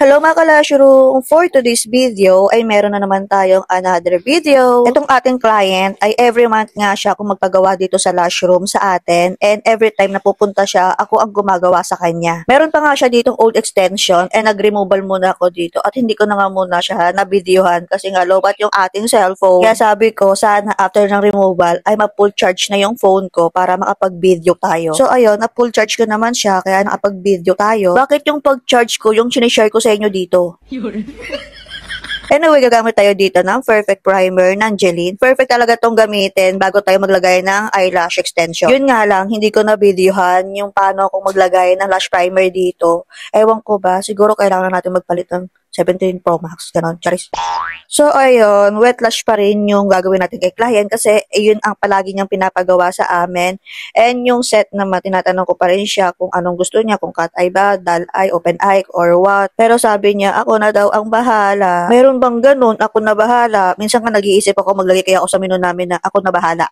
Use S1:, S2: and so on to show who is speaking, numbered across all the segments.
S1: Hello mga ka-Lashroom! For today's video ay meron na naman tayong another video. Itong ating client ay every month nga siya kung magpagawa dito sa Lashroom sa atin, and every time na pupunta siya, ako ang gumagawa sa kanya. Meron pa nga siya ditong old extension and nag-removal muna ako dito at hindi ko na nga muna siya na-videohan kasi nga lobat yung ating cellphone. Kaya sabi ko sana after ng removal ay ma-full charge na yung phone ko para makapag-video tayo. So ayun, na-full charge ko naman siya kaya nakapag-video tayo. Bakit yung pag-charge ko, yung sinishare ko sa inyo dito? Anyway, gagamit tayo dito ng Perfect Primer ng Jeline. Perfect talaga tong gamitin bago tayo maglagay ng eyelash extension. Yun nga lang, hindi ko na-videohan yung paano akong maglagay ng lash primer dito. Ewan ko ba, siguro kailangan natin magpalit ng 17 Pro Max, ganon, charis. So, ayun, wet lash pa rin yung gagawin natin kay client kasi yun ang palagi niyang pinapagawa sa amin. And yung set naman, tinatanong ko pa rin siya kung anong gusto niya, kung cut eye ba, dull eye, open eye, or what. Pero sabi niya, ako na daw ang bahala. Meron bang ganun? Ako na bahala. Minsan nga nag-iisip ako, maglagay kaya ako sa menu namin na ako na bahala.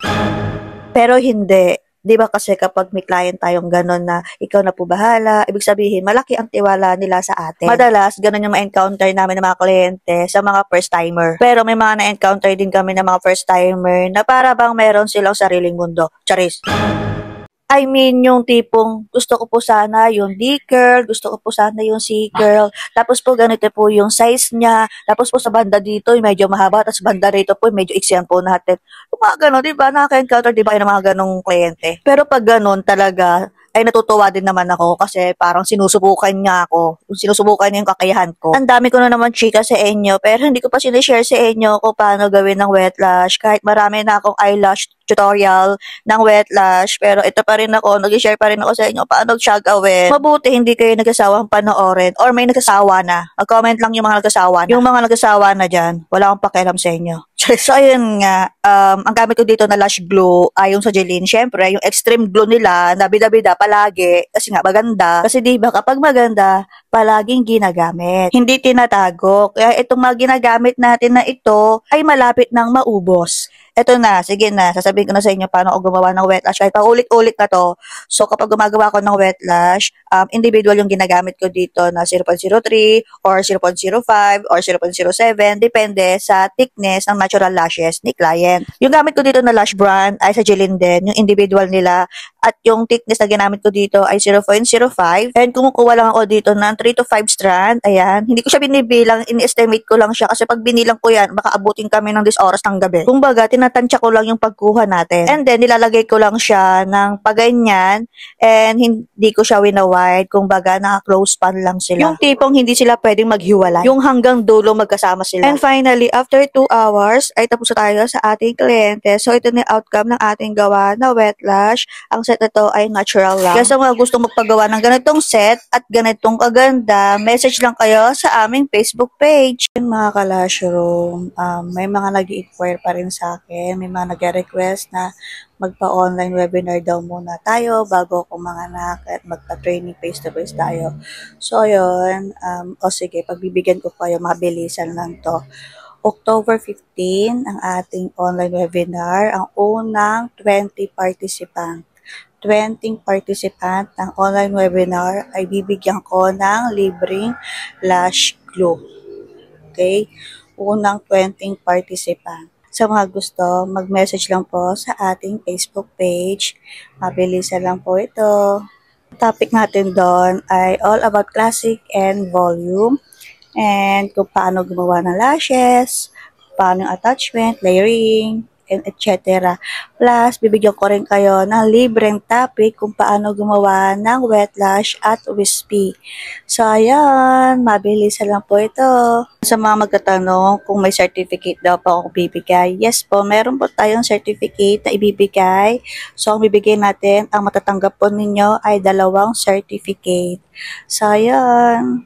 S1: Pero hindi. Di ba kasi kapag may client tayong gano'n na ikaw na po bahala, ibig sabihin, malaki ang tiwala nila sa atin. Madalas, gano'n yung ma-encounter namin ng mga kliyente sa mga first-timer. Pero may mga na-encounter din kami ng mga first-timer na para bang meron silang sariling mundo. Charis. I mean, yung tipong gusto ko po sana yung D-curl, gusto ko po sana yung C-curl, tapos po ganito po yung size niya, tapos po sa banda dito medyo mahaba, tapos banda rito po medyo iksiyan po natin. Yung mga gano'n, di ba? Nakaka-encounter, di ba, yung mga ganong kliyente? Pero pag gano'n talaga, ay natutuwa din naman ako kasi parang sinusubukan niya ako. Sinusubukan niya yung kakayahan ko. Ang dami ko na naman chika sa inyo, pero hindi ko pa sinishare sa inyo kung paano gawin ng wet lash. Kahit marami na akong eyelash tutorial ng wet lash, pero ito pa rin ako, nag-share pa rin ako sa inyo paano siya gawin. Mabuti hindi kayo nag-asawang panoorin or may nag-asawa na. Mag-comment lang yung mga nag-asawa na. Yung mga nag-asawa na dyan, wala akong pakialam sa inyo. So, ayun nga, ang gamit ko dito na lash glue ay yung sa Jeline. Syempre, yung extreme glue nila, na bida-bida palagi, kasi nga maganda. Kasi diba, kapag maganda, palaging ginagamit. Hindi tinatago. Kaya itong mga ginagamit natin na ito ay malapit nang maubos. Ito na, sige na, sasabihin ko na sa inyo paano ako gumawa ng wet lash. Kahit paulit-ulit na to. So, kapag gumagawa ko ng wet lash, individual yung ginagamit ko dito na 0.03 or 0.05 or 0.07. Depende sa thickness ng natural lashes ni client. Yung gamit ko dito na lash brand ay sa Jeline din, yung individual nila. At yung thickness na ginamit ko dito ay 0.05. And kumukuha lang ako dito ng 3 to 5 strand. Ayan. Hindi ko siya binibilang, ini-estimate ko lang siya kasi pag binilang ko yan, baka abutin kami ng 10 oras ng gabi. Kung baga, tinatansya ko lang yung pagkuha natin. And then, nilalagay ko lang siya ng paganyan and hindi ko siya winawide. Kung baga, naka-close pan lang sila. Yung tipong hindi sila pwedeng maghiwalay. Yung hanggang dulo magkasama sila. And finally, after 2 hours, ay tapos na tayo sa ating kliyente. So, ito na yung outcome ng ating gawa na wet lash. Ang set na to ay natural lang. Kaya sa mga gustong magpagawa ng ganitong set at ganitong kaganda, message lang kayo sa aming Facebook page. Mga ka-Lashroom, may mga nag-i-inquire pa rin sa akin. May mga nag-request na magpa-online webinar daw muna tayo bago ako manganak at magpa-training face-to-face tayo. So, yun. Sige, pagbibigyan ko kayo, mabilisan lang to. October 15, ang ating online webinar, ang unang 20 participant ng online webinar ay bibigyan ko ng libreng lash glue. Okay? Unang 20 participant. Sa mga gusto, mag-message lang po sa ating Facebook page. Mabilisan lang po ito. Topic natin doon ay all about classic and volume. And kung paano gumawa ng lashes, paano yung attachment, layering, and etc. Plus, bibigyan ko rin kayo ng libreng topic kung paano gumawa ng wet lash at wispy. So, ayan, mabilis lang po ito. Sa mga magtatanong kung may certificate daw po ako bibigay. Yes po, meron po tayong certificate na ibibigay. So, ang bibigay natin, ang matatanggap po ninyo ay 2 certificate. So, ayan.